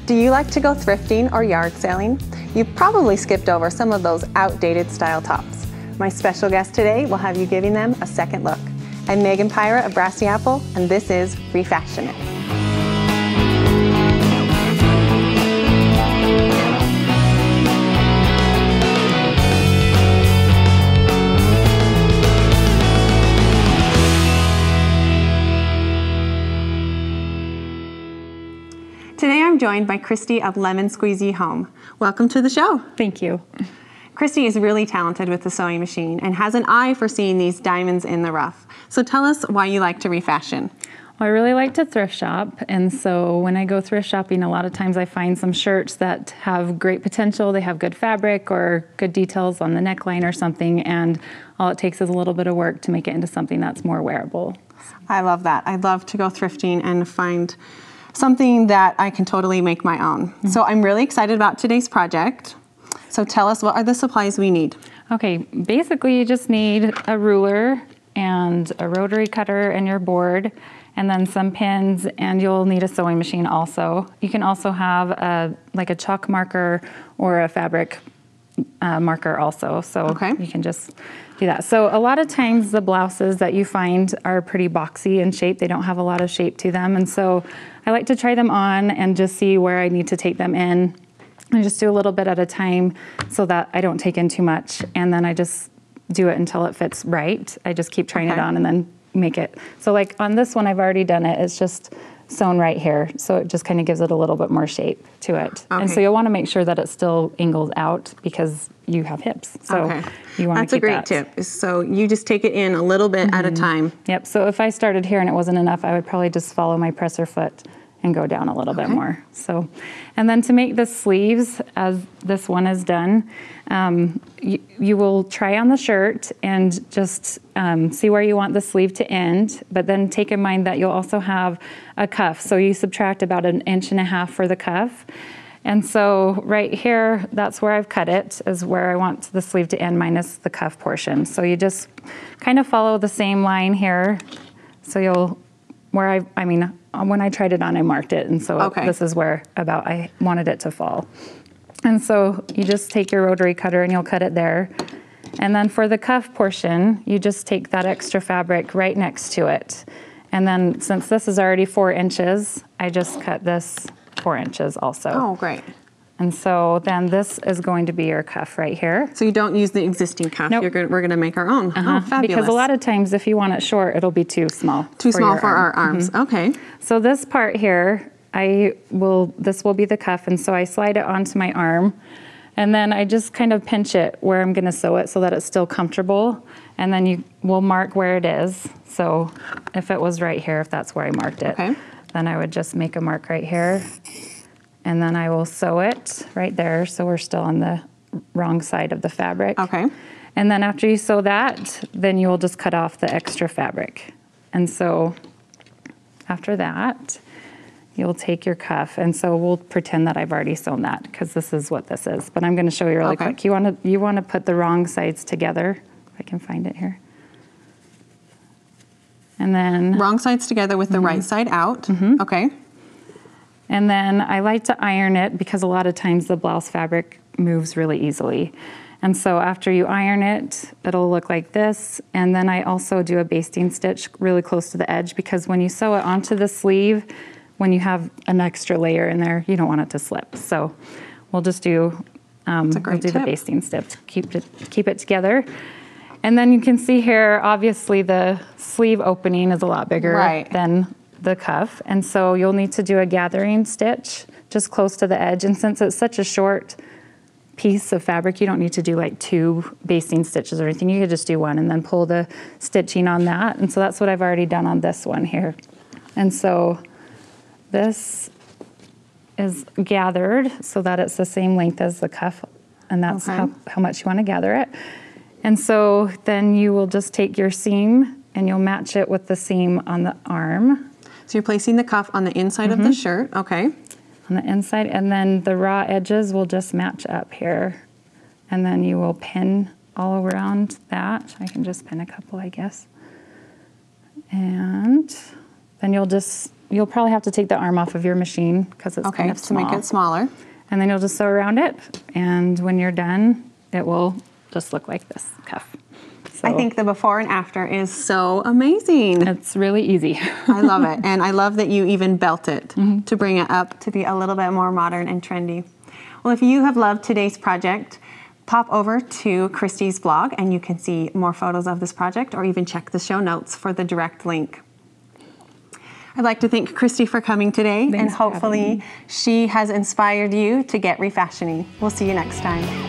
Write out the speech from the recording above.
Do you like to go thrifting or yard selling? You've probably skipped over some of those outdated style tops. My special guest today will have you giving them a second look. I'm Megan Pyra of Brassy Apple, and this is Refashion It. Today I'm joined by Christy of Lemon Squeezy Home. Welcome to the show. Thank you. Christy is really talented with the sewing machine and has an eye for seeing these diamonds in the rough. So tell us why you like to refashion. Well, I really like to thrift shop, and so when I go thrift shopping, a lot of times I find some shirts that have great potential. They have good fabric or good details on the neckline or something, and all it takes is a little bit of work to make it into something that's more wearable. I love that. I love to go thrifting and find something that I can totally make my own. So I'm really excited about today's project. So tell us, what are the supplies we need? Okay, basically you just need a ruler and a rotary cutter and your board, and then some pins, and you'll need a sewing machine also. You can also have like a chalk marker or a fabric marker also, so you can just do that. So a lot of times the blouses that you find are pretty boxy in shape. They don't have a lot of shape to them, and so I like to try them on and just see where I need to take them in. I just do a little bit at a time so that I don't take in too much, and then I just do it until it fits right. I just keep trying it on and then make it. So like on this one, I've already done it. It's just sewn right here, so it just kind of gives it a little bit more shape to it. And so you'll want to make sure that it's still angled out because you have hips. So you want to keep that. That's a great tip. So you just take it in a little bit at a time. Yep. So if I started here and it wasn't enough, I would probably just follow my presser foot and go down a little bit more. So, and then to make the sleeves, as this one is done, you will try on the shirt and just see where you want the sleeve to end, but then take in mind that you'll also have a cuff. So you subtract about 1.5 inches for the cuff. And so right here, that's where I've cut it, is where I want the sleeve to end minus the cuff portion. So you just kind of follow the same line here. So you'll, I mean, when I tried it on, I marked it, and so this is where about I wanted it to fall. And so you just take your rotary cutter and you'll cut it there. And then for the cuff portion, you just take that extra fabric right next to it. And then since this is already 4 inches, I just cut this 4 inches also. Oh, great. And so then this is going to be your cuff right here. So you don't use the existing cuff. Nope. We're going to make our own. Oh, fabulous. Because a lot of times if you want it short, it'll be too small. Too small for our arms. Okay. So this part here, this will be the cuff, and so I slide it onto my arm, and then I just kind of pinch it where I'm going to sew it so that it's still comfortable, and then you will mark where it is. So if it was right here, if that's where I marked it, then I would just make a mark right here. And then I will sew it right there, so we're still on the wrong side of the fabric. Okay. And then after you sew that, then you will just cut off the extra fabric. And so after that, you'll take your cuff, and so we'll pretend that I've already sewn that because this is what this is. But I'm going to show you really quick. You want to put the wrong sides together. If I can find it here. And then wrong sides together with the right side out. Okay. And then I like to iron it because a lot of times the blouse fabric moves really easily. And so after you iron it, it'll look like this. And then I also do a basting stitch really close to the edge because when you sew it onto the sleeve, when you have an extra layer in there, you don't want it to slip. So we'll just do, the basting stitch, keep it together. And then you can see here, obviously the sleeve opening is a lot bigger than the cuff, and so you'll need to do a gathering stitch just close to the edge. And since it's such a short piece of fabric, you don't need to do like 2 basting stitches or anything. You could just do 1 and then pull the stitching on that. And so that's what I've already done on this one here. And so this is gathered so that it's the same length as the cuff, and that's how much you want to gather it. And so then you will just take your seam and you'll match it with the seam on the arm. So you're placing the cuff on the inside of the shirt, on the inside, and then the raw edges will just match up here. And then you will pin all around that. I can just pin a couple, I guess. And then you'll probably have to take the arm off of your machine because it's kind of small. To make it smaller. And then you'll just sew around it, and when you're done, it will just look like this cuff. So I think the before and after is so amazing. it's really easy. I love it, and I love that you even belt it to bring it up to be a little bit more modern and trendy. Well, if you have loved today's project, pop over to Christy's blog and you can see more photos of this project, or even check the show notes for the direct link. I'd like to thank Christy for coming today, and hopefully she has inspired you to get refashioning. We'll see you next time.